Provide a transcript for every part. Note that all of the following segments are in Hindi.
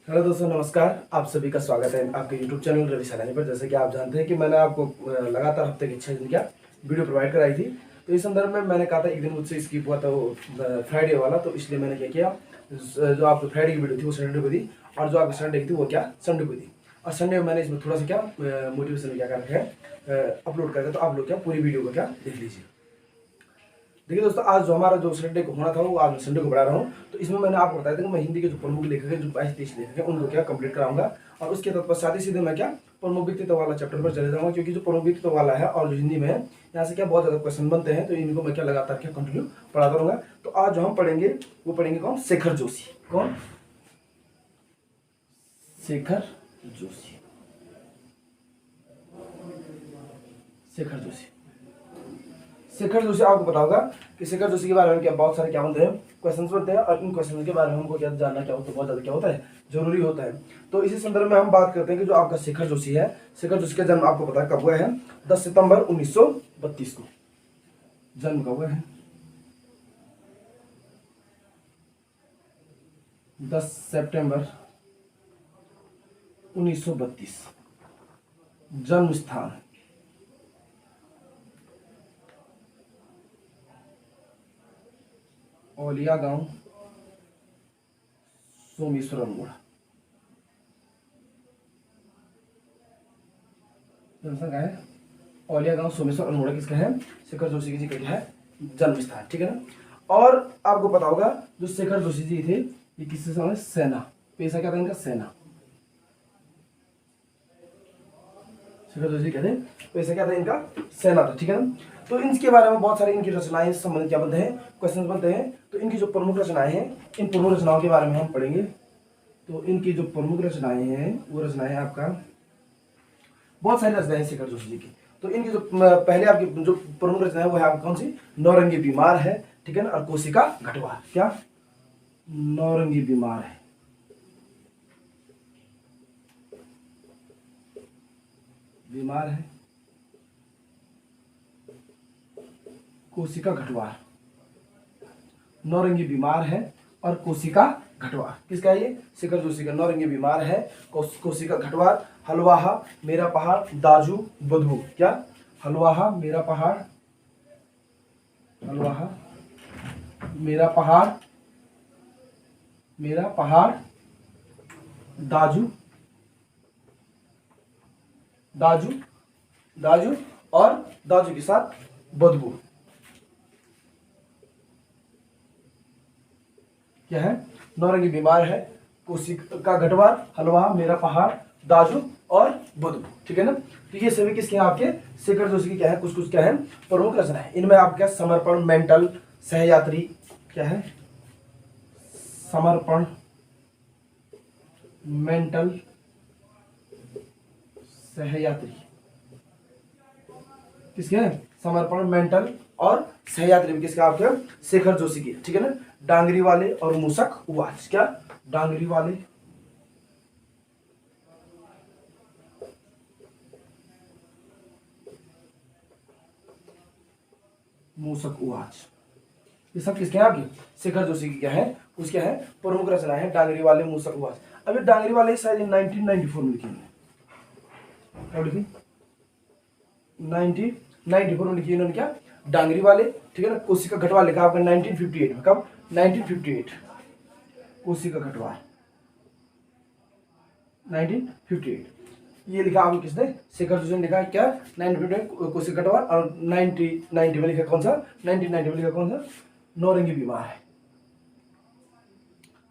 हेलो दोस्तों, नमस्कार। आप सभी का स्वागत है आपके YouTube चैनल रवि सैलानी पर। जैसे कि आप जानते हैं कि मैंने आपको लगातार हफ्ते के 6 दिन का वीडियो प्रोवाइड कराई थी। तो इस संदर्भ में मैंने कहा था एक दिन मुझसे स्किप हुआ था वो फ्राइडे वाला, तो इसलिए मैंने क्या किया, जो आपको फ्राइडे की वीडियो थी वो सैटरडे को दी, और जो आपकी संडे की थी वो क्या संडे को दी। और संडे में मैंने इसमें थोड़ा सा क्या मोटिवेशन क्या कर रखा है, अपलोड करके, तो आप लोग क्या पूरी वीडियो को क्या देख लीजिए। देखिए दोस्तों, आज जो हमारा जो संडे को होना था वो आज मैं संडे को बढ़ा रहा हूँ। तो इसमें मैंने आपको बताया था कि मैं हिंदी के जो प्रमुख लेखक है, जो 22-23 लेखक है, उनको क्या कंप्लीट कराऊंगा। और उसके तत्पश्चात ही सीधे मैं क्या प्रमुख व्यक्तित्व वाला चैप्टर पर चले जाऊंगा, क्योंकि जो प्रमुख व्यक्तित्व वाला है और जो हिंदी में है, यहाँ से क्या बहुत ज्यादा क्वेश्चन बनते हैं, तो इनको मैं क्या लगातार क्या कंटिन्यू पढ़ाता रहूंगा। तो आज जो हम पढ़ेंगे वो पढ़ेंगे कौन? शेखर जोशी। कौन? शेखर जोशी। शेखर जोशी। शेखर जोशी, आपको पता होगा कि शेखर जोशी के बारे में क्या बहुत सारे क्या बनते हैं, क्वेश्चंस बनते हैं, और इन क्वेश्चंस के बारे में हमको क्या जानना क्या होता है, बहुत ज़्यादा क्या होता है, जरूरी होता है। तो इसी संदर्भ में हम बात करते हैं कि जो आपका शेखर जोशी है, शेखर जोशी का जन्म आपको पता है कब हुआ है? 10 सितंबर 1932 को जन्म कब हुआ है? 10 सितंबर 1932। जन्म स्थान औलिया गांव, सोमेश्वर अल्मोड़ा। जनसंख्या है औलिया गांव, सोमेश्वर अल्मोड़ा। किसका है? शेखर जोशी जी का क्या है? जन्म स्थान। ठीक है ना। और आपको पता होगा जो शेखर जोशी जी थे, ये किससे समय? सेना। पेशा क्या था इनका? सेना। शेखर जोशी कहते हैं पेशा क्या था इनका? सेना था। ठीक है ना। तो इनके बारे में बहुत सारी इनकी रचनाएं संबंधित क्या बनते हैं, क्वेश्चन बनते हैं। तो इनकी जो प्रमुख रचनाएं हैं, इन प्रमुख रचनाओं के बारे में हम पढ़ेंगे। तो इनकी जो प्रमुख रचनाएं हैं वो रचनाएं आपका बहुत सारी रचनाएं हैं शेखर जोशी जी की। तो इनकी जो पहले आपकी जो प्रमुख रचना है वो है आपकी कौन सी? नौरंगी बीमार है। ठीक है ना। और कोशिका घटवार। क्या? नौरंगी बीमार है। बीमार है, कोशिका घटवार। नौरंगी बीमार है और कोशिका घटवार। किसका है ये? शेखर जोशी का। नौरंगी बीमार है, कोशिका घटवार। हलवाहा, मेरा पहाड़, दाजू, बदबू। क्या? हलवाहा, मेरा पहाड़, हलवाहा, मेरा पहाड़, मेरा पहाड़, दाजू, दाजू, दाजू, और दाजू के साथ बदबू। क्या है? नौरंगी बीमार है, कोशिका घटवार, हलवा, मेरा पहाड़, दाजू और बदबू। ठीक है ना। तो ये सभी किसके हैं? आपके शेखर जोशी की क्या है, कुछ कुछ क्या है प्रमुख रचना है। इनमें आपका क्या? समर्पण, मेंटल, सहयात्री। क्या है? समर्पण, मेंटल, सहयात्री। किसके हैं? समर्पण, मेंटल और सहयात्री भी किसका? आपके शेखर जोशी की। ठीक है ना। डांगरी वाले और मूसक उवाच। क्या? डांगरी वाले, मूसक उवाच। ये सब किसके हैं? आपकी शेखर जोशी की क्या है? उसके है प्रमुख रचना है। डांगरी वाले, मूसक उवाच। अभी डांगरी वाले शायद 1994 में लिखी है। कब लिखी? 1994 में लिखी इन्होंने। क्या? डांगरी वाले। ठीक है ना। कोशिका घटवार लिखा आपका 1958 में। कब? 1958। कोशिका घटवार 1958 ये लिखा आपने किसने? शेखर जोशी ने लिखा है। क्या? 1958 कोशिका घटवार। और 1990 में लिखा कौन सा? 1990 में लिखा कौन सा? नौरंगी बीमार है।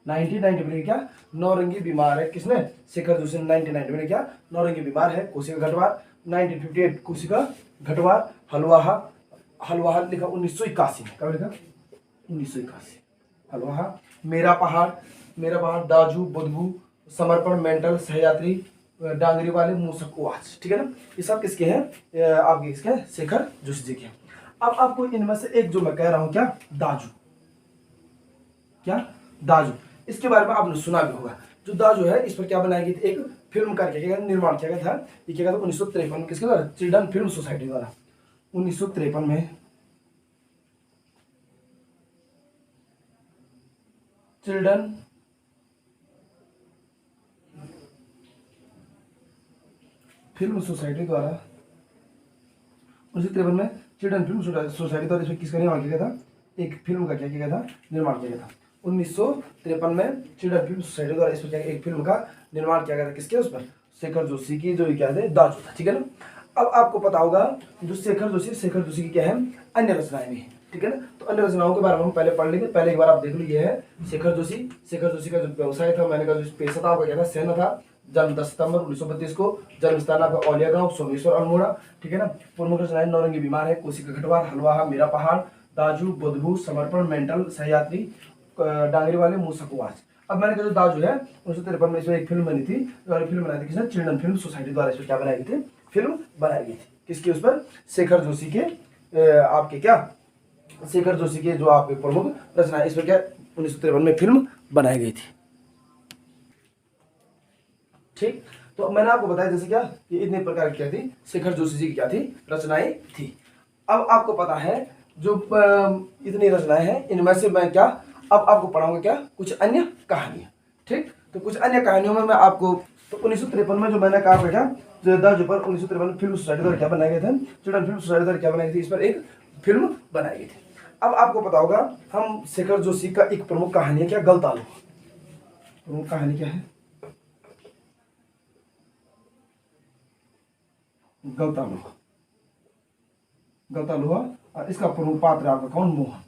1990 में क्या? नौरंगी बीमार है। किसने? शेखर जोशी ने 1990 में क्या? नौरंगी बीमार है, कोशिका घटवार। 1958 कोशिका घटवार। हलवाहा, हलवाहा लिखा 1981 में। कब लिखा? 1981। हलवाहा, मेरा पहाड़, मेरा पहाड़, दाजू, बदबू, समर्पण, मेंटल, सहयात्री, डांगरी वाले, मूसक उवाच। ठीक है ना। ये सब किसके हैं? आपके किसके हैं? शेखर जोशी जी के। अब आपको इनमें से एक जो मैं कह रहा हूं, क्या? दाजू। क्या? दाजू। इसके बारे में आपने सुना भी होगा। जो दाजू है, इस पर क्या बनाई गई थी? एक फिल्म करके क्या निर्माण किया गया था। ये क्या था? 1953 में। किसके द्वारा? चिल्ड्रन फिल्म सोसाइटी द्वारा। 1953 में चिल्ड्रन फिल्म सोसाइटी द्वारा 1953 में चिल्ड्रन फिल्म सोसाइटी द्वारा इसमें किसका निर्माण किया गया था, एक फिल्म का क्या किया गया था, निर्माण किया गया था। 1953 में चिल्ड्रन फिल्म सोसाइटी द्वारा इसमें क्या एक फिल्म का निर्माण किया गया था, किसके उस पर, शेखर जोशी की, जो क्या है दाजू था, ठीक है ना। अब आपको पता होगा जो शेखर जोशी की क्या है, अन्य रचनाएं भी हैं, ठीक है ना। तो अन्य रचनाओं के बारे में हम पहले पढ़ लेंगे, पहले एक बार आप देख लो। ये है शेखर जोशी का जो व्यवसाय था, मैंने कहा जो पेशा था आपका क्या था, सेना था। जन्म 10 सितंबर 1932 को, जन्म स्थान आपका औलिया गांव, सोमेश्वर अल्मोड़ा, ठीक है ना। प्रमुख रचनाएं नौरंगी बीमार है, कोशिका घटवार, हलवा, मेरा पहाड़, दाजू, बुद्धू, समर्पण, मेंटल, सहयात्री, डांगरी वाले, मूसकवास। अब मैंने कहा जो दाजू है 1953 में इसमें एक फिल्म बनी थी, फिल्म बनाई थी किसने, चिल्ड्रन फिल्म सोसाइटी द्वारा इसमें क्या बनाई गई थी, फिल्म बनाई गई थी, किसकी, उस पर शेखर जोशी के आपके क्या, शेखर जोशी के जो आपके प्रमुख रचना, इसमें क्या 1953 में फिल्म बनाई गई थी, ठीक। तो मैंने आपको बताया जैसे क्या, ये इतने प्रकार की क्या थी, शेखर जोशी जी की क्या थी, रचनाएं थी। अब आपको पता है जो इतनी रचनाएं हैं, इनमें से मैं क्या अब आपको पढ़ाऊंगा क्या, कुछ अन्य कहानियां, ठीक। तो कुछ अन्य कहानियों में मैं आपको, तो 1953 में जो मैंने कहा क्या, जो पर 1953 फिल्म सोसाइटी द्वारा क्या बनाए गए थे, चिल्ड्रन फिल्म सोसाइटी द्वारा क्या बनाई गई थी, इस पर एक फिल्म बनाई गई थी। अब आपको पता होगा हम शेखर जोशी का एक प्रमुख कहानी है क्या, गलतालू। प्रमुख कहानी क्या है, गलतालू। गलतालुहा, और इसका प्रमुख पात्र आपका कौन, मोहन।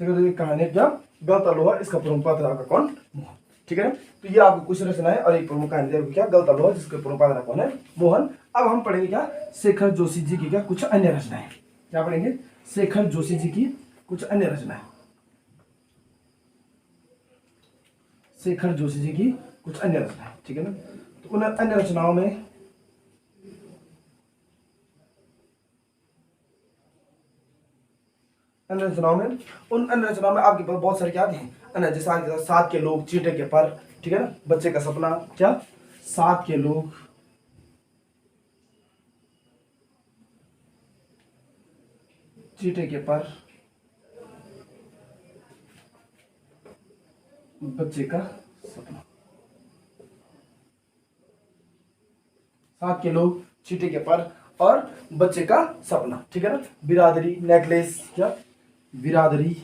शेखर जोशी की कहानी क्या, गलतालुहा, इसका प्रमुख पात्र आपका कौन, मोहन, ठीक है ना। तो ये आपको कुछ रचनाएं और एक प्रमुख कहानी क्या, गलतालुहा, जिसके प्रमुख पात्र कौन है, मोहन। अब हम पढ़ेंगे क्या, शेखर जोशी जी की क्या कुछ अन्य रचनाएं, क्या पढ़ेंगे, शेखर जोशी जी की कुछ अन्य रचनाएं, शेखर जोशी जी की कुछ अन्य रचनाएं, ठीक है ना। तो उन अन्य रचनाओं में अन्य रचनाओं में उन अन्य रचनाओं में आपके पास बहुत सारे क्या हैं, अन्य, जैसे आपके पास सात के लोग, चींटे के पर, ठीक है ना, बच्चे का सपना, क्या, सात के लोग, चींटे के पर, बच्चे का सपना, सात के लोग, चींटे के पर और बच्चे का सपना, ठीक है ना। बिरादरी, नेकलेस, क्या, बिरादरी,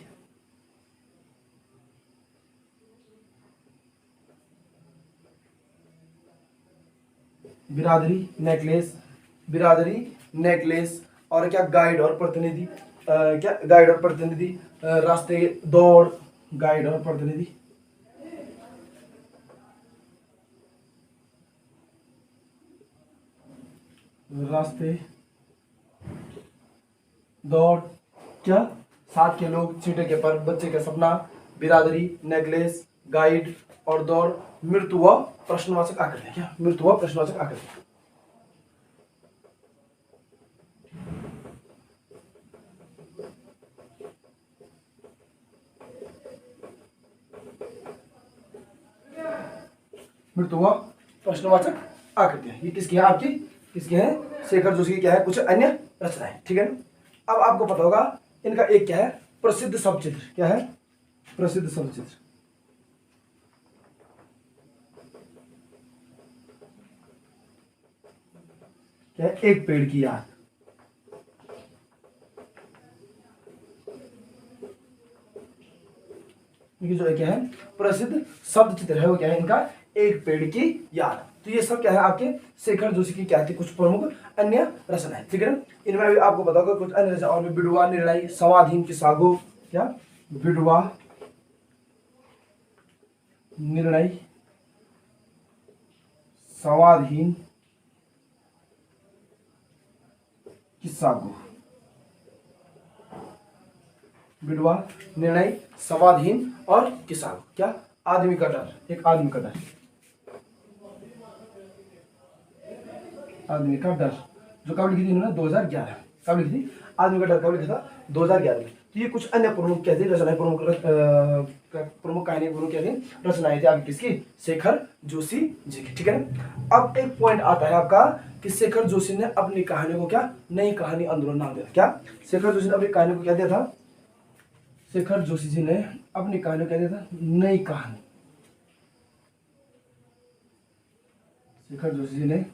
बिरादरी नेकलेस और क्या, गाइड और प्रतिनिधि, क्या, गाइड और प्रतिनिधि, रास्ते, दौड़, गाइड और प्रतिनिधि, रास्ते, दौड़, क्या, साथ के लोग, चींटे के पर, बच्चे का सपना, बिरादरी, नेकलेस, गाइड और दौड़, मृत्यु व प्रश्नवाचक आकृति, क्या, मृत्यु व प्रश्नवाचक आकृति। मृत्यु व प्रश्नवाचक आकृतियां, ये किसकी है, आपकी किसकी है, शेखर जोशी की क्या है, कुछ अन्य रचनाएं, ठीक है ना। अब आपको पता होगा इनका एक क्या है, प्रसिद्ध शब्दचित्र, क्या है, प्रसिद्ध शब्दचित्र, क्या है, एक पेड़ की याद। जो क्या है प्रसिद्ध शब्द चित्र है, वो क्या है इनका, एक पेड़ की याद। तो ये सब क्या है आपके शेखर जोशी की क्या थी, कुछ प्रमुख अन्य रचनाएं, ठीक है ना। इनमें भी आपको बताओगे कुछ अन्य रचना, और बिडुआ, निर्णय, समाधीन की सागो, क्या, बिडुआ, निर्णय, समाधीन की सागो, बिडुआ, निर्णय, समाधीन और किसागो, क्या, आदमी का डर, एक आदमी का डर, आदमी का डर, जो कब लिखी थी इन्होंने, 2011, कब लिखी थी, आदमी का डर कब लिखा था, 2011 में। तो ये कुछ अन्य प्रमुख क्या थी रचनाएं, प्रमुख कहानी, प्रमुख क्या थी रचनाएं थी आपकी, किसकी, शेखर जोशी जी की, ठीक है ना। अब एक पॉइंट आता है आपका कि शेखर जोशी ने अपनी कहानी को क्या, नई कहानी आंदोलन नाम दिया, क्या, शेखर जोशी ने अपनी कहानी को क्या दिया था, शेखर जोशी जी ने अपनी कहानी को क्या दिया था, नई कहानी, शेखर जोशी जी ने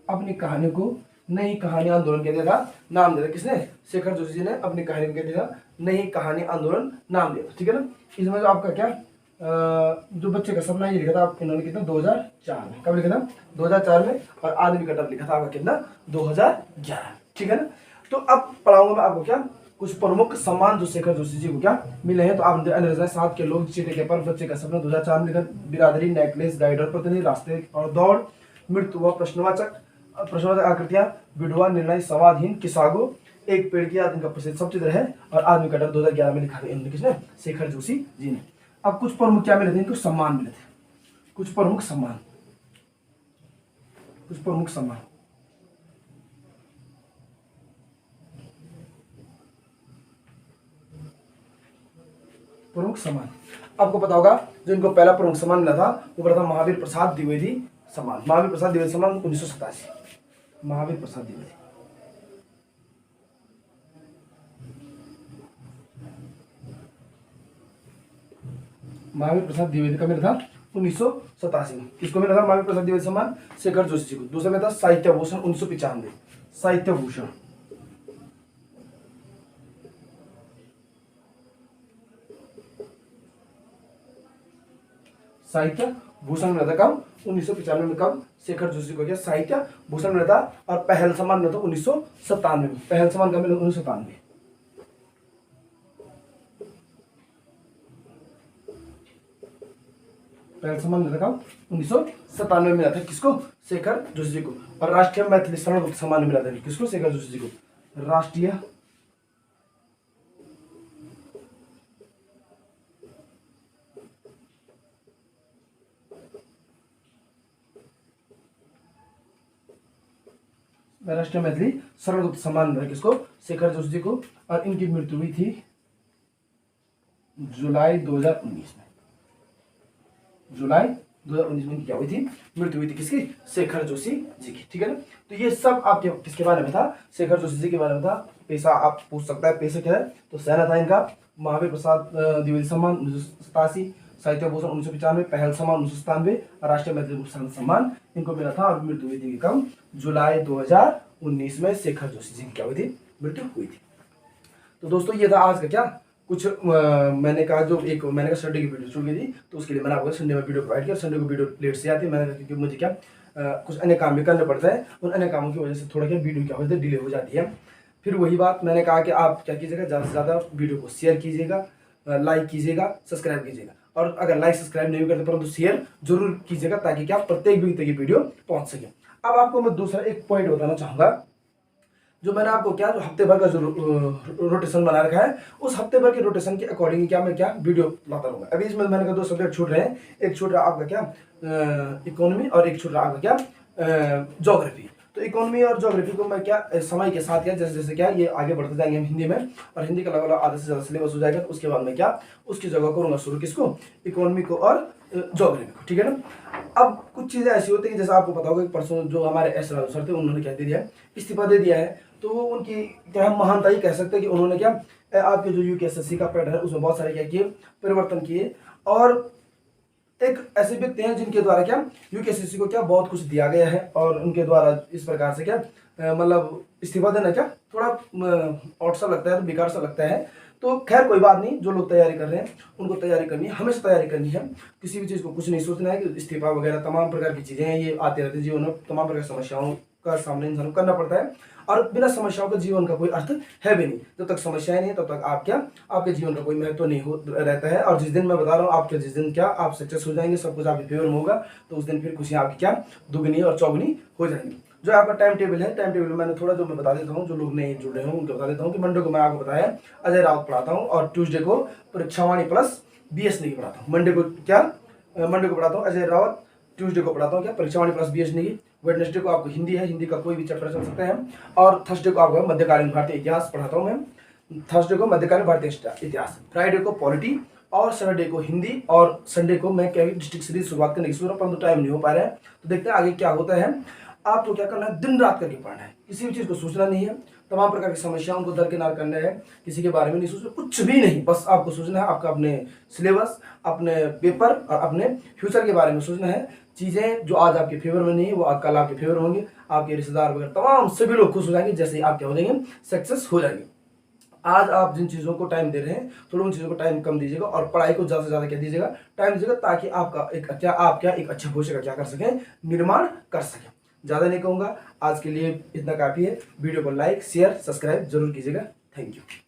अपनी कहानी को नई कहानी आंदोलन कह दिया था, नाम दिया था। किसने? शेखर जोशी जी ने अपनी कहानी को कह दिया था नई कहानी आंदोलन नाम दिया था। ठीक है ना। इसमें जो आपका क्या जो बच्चे का सपना ये लिखा था आप इन्होंने कितना 2004 में। कब लिखा था? 2004 में। और आदमी का डर लिखा था आपका कितना 2011। ठीक है ना। तो अब पढ़ाऊंगा मैं आपको क्या कुछ प्रमुख सम्मान जो शेखर जोशी जी को क्या मिले हैं। तो आप साथ के लोग, चीते के पर, बच्चे का सपना 2004 में लिखा, बिरादरी, नेकलेस, गाइडर, प्रतिनिधि, रास्ते और दौड़, मृत्यु व प्रश्नवाचक आकृतियां, विधवा, निर्णय, संवादहीन, किसागो, एक पेड़ की याद, इनका प्रसिद्ध सब चित्र है। और आदमी का डर 2011 में लिखा था इन्होंने। किसने? शेखर जोशी जी ने। अब कुछ प्रमुख क्या मिले थे इनको? सम्मान मिले थे। कुछ प्रमुख सम्मान, कुछ प्रमुख सम्मान। प्रमुख सम्मान आपको पता होगा जो इनको पहला प्रमुख सम्मान मिला था वो मिला था महावीर प्रसाद द्विवेदी सम्मान। महावीर प्रसाद द्विवेदी सम्मान 1987। महावीर प्रसाद द्विवेदी, महावीर प्रसाद द्विवेदी का मिला था 1987 में। किसको मिला था महावीर प्रसाद द्विवेदी सम्मान? शेखर जोशी जी को। दूसरा में था साहित्य भूषण 1995। साहित्य भूषण, साहित्य भूषण मिला था कब? 1995 में। कब? शेखर जोशी को क्या साहित्य भूषण मिला था। और पहल सम्मान मिला था 1997 में। पहल सम्मान कब मिला? 1997। पहल सम्मान मिला था कब? 1997 में मिला था। किसको? शेखर जोशी जी को। और राष्ट्रीय मैथिली शरण सम्मान मिला था किसको? शेखर जोशी जी को। राष्ट्रीय राष्ट्रीय मैथिली शरणगुप्त सम्मान मिला किसको? शेखर जोशी जी को। और इनकी मृत्यु हुई थी जुलाई 2019 में। जुलाई 2019 में क्या हुई थी? मृत्यु हुई थी। किसकी? शेखर जोशी जी की। ठीक है ना। तो ये सब आपके किसके बारे में था? शेखर जोशी जी के बारे में था। पेशा आप पूछ सकता है पेशा क्या है? तो सेना था इनका। महावीर प्रसाद द्विवेदी सम्मान 1987, साहित्य भूषण 1995, पहल सम्मान 1997, राष्ट्रीय मैथिली सम्मान इनको मिला था। और मृत्यु हुई थी कब? जुलाई 2019 में शेखर जोशी जी की क्या हुई थी? मृत्यु हुई थी। तो दोस्तों ये था आज का क्या कुछ मैंने कहा जो एक मैंने कहा संडे की वीडियो छूट गई थी तो उसके लिए मैंने आपको संडे में वीडियो प्रोवाइड किया। संडे को वीडियो लेट से आती है मैंने क्योंकि मुझे क्या कुछ अन्य काम भी करना पड़ता है। उन अन्य कामों की वजह से थोड़ा क्या वीडियो क्या होता है डिले हो जाती है। फिर वही बात मैंने कहा कि आप क्या कीजिएगा ज़्यादा से ज़्यादा वीडियो को शेयर कीजिएगा, लाइक कीजिएगा, सब्सक्राइब कीजिएगा। और अगर लाइक सब्सक्राइब नहीं करते परंतु शेयर जरूर कीजिएगा ताकि क्या प्रत्येक व्यक्ति की वीडियो पहुंच सके। अब आपको मैं दूसरा एक पॉइंट बताना चाहूँगा जो मैंने आपको क्या जो हफ्ते भर का जो रोटेशन बना रखा है उस हफ्ते भर के रोटेशन के अकॉर्डिंग क्या मैं क्या वीडियो लाता रहूँगा। अभी इसमें मैंने कहा 2 सब्जेक्ट छूट रहे हैं। एक छूट रहा आपका क्या इकोनॉमी और एक छूट रहा आपका क्या ज्योग्राफी। तो इकोनॉमी और ज्योग्राफी को मैं क्या समय के साथ क्या जैसे जैसे क्या ये आगे बढ़ते जाएंगे हम हिंदी में और हिंदी का लगभग आधे से ज़्यादा सिलेबस हो जाएगा। तो उसके बाद मैं क्या उसकी जगह करूँगा शुरू किसको? इकोनॉमी को और ज्योग्राफी को। ठीक है ना। अब कुछ चीज़ें ऐसी होती हैं जैसे आपको पता होगा कि परसों जो हमारे एस राजू सर थे उन्होंने क्या दे दिया है? इस्तीफा दे दिया है। तो उनकी क्या हम महानता ही कह सकते हैं कि उन्होंने क्या आपके जो यूकेएसएससी का पैटर्न है उसमें बहुत सारे क्या किए परिवर्तन किए। और एक ऐसे व्यक्ति हैं जिनके द्वारा क्या यूकेएसएससी को क्या बहुत कुछ दिया गया है और उनके द्वारा इस प्रकार से क्या मतलब इस्तीफा देना क्या थोड़ा आउट सा लगता है, तो बेकार सा लगता है। तो खैर कोई बात नहीं, जो लोग तैयारी कर रहे हैं उनको तैयारी करनी है, हमेशा तैयारी करनी है। किसी भी चीज़ को कुछ नहीं सोचना है कि इस्तीफा वगैरह तमाम प्रकार की चीज़ें हैं ये आते रहते जीवन में। तमाम प्रकार की समस्याओं का सामना इंसान को करना पड़ता है और बिना समस्याओं का जीवन का कोई अर्थ है भी नहीं। जब तक समस्याएं नहीं तब तक आप क्या आपके जीवन का कोई महत्व नहीं हो रहता है। और जिस दिन मैं बता रहा हूँ आपके जिस दिन क्या आप सक्सेस हो जाएंगे, सब कुछ आपके फेवर में होगा, तो उस दिन फिर खुशियाँ आपकी क्या दुगनी और चौगुनी हो जाएंगी। जो आपका टाइम टेबल है, टाइम टेबल मैंने थोड़ा जो मैं बता देता हूँ, जो लोग नहीं जुड़ रहे हों उनको बता देता हूँ कि मंडे को मैं आपको बताया अजय राउत पढ़ाता हूँ और ट्यूसडे को परीक्षावाणी प्लस BS नेगी पढ़ाता हूँ। मंडे को क्या मंडे को पढ़ाता हूँ अजय रावत, ट्यूसडे को पढ़ाता हूँ क्या परीक्षावाणी प्लस BS नेगी। वेडनेसडे को आपको हिंदी है, हिंदी का कोई भी चैप्टर चल सकता है। और थर्सडे को आपको मध्यकालीन भारतीय इतिहास पढ़ाता हूँ मैं। थर्सडे को मध्यकालीन भारतीय इतिहास, फ्राइडे को पॉलिटी और सैटरडे को हिंदी और संडे को मैं क्या डिस्ट्रिक्ट सीरीज शुरुआत करने की सोच रहा हूँ परंतु टाइम नहीं हो पा रहा है। तो देखते हैं आगे क्या होता है। आपको क्या करना है दिन रात करके पढ़ना है, किसी भी चीज़ को सोचना नहीं है। तमाम प्रकार की समस्याओं को दरकिनार करना है, किसी के बारे में नहीं सोचना, कुछ भी नहीं। बस आपको सोचना है आपका अपने सिलेबस, अपने पेपर और अपने फ्यूचर के बारे में सोचना है। चीज़ें जो आज आपके फेवर में नहीं है वो कल आपके फेवर होंगे, आपके रिश्तेदार वगैरह तमाम सभी लोग खुश हो जाएंगे जैसे ही आप क्या हो जाएंगे, सक्सेस हो जाएंगे। आज आप जिन चीज़ों को टाइम दे रहे हैं थोड़ा उन चीज़ों को टाइम कम दीजिएगा और पढ़ाई को ज़्यादा से ज़्यादा क्या दीजिएगा, टाइम दीजिएगा, ताकि आपका एक अच्छा भविष्य का क्या कर सकें, निर्माण कर सकें। ज़्यादा नहीं कहूँगा, आज के लिए इतना काफ़ी है। वीडियो को लाइक शेयर सब्सक्राइब जरूर कीजिएगा। Thank you.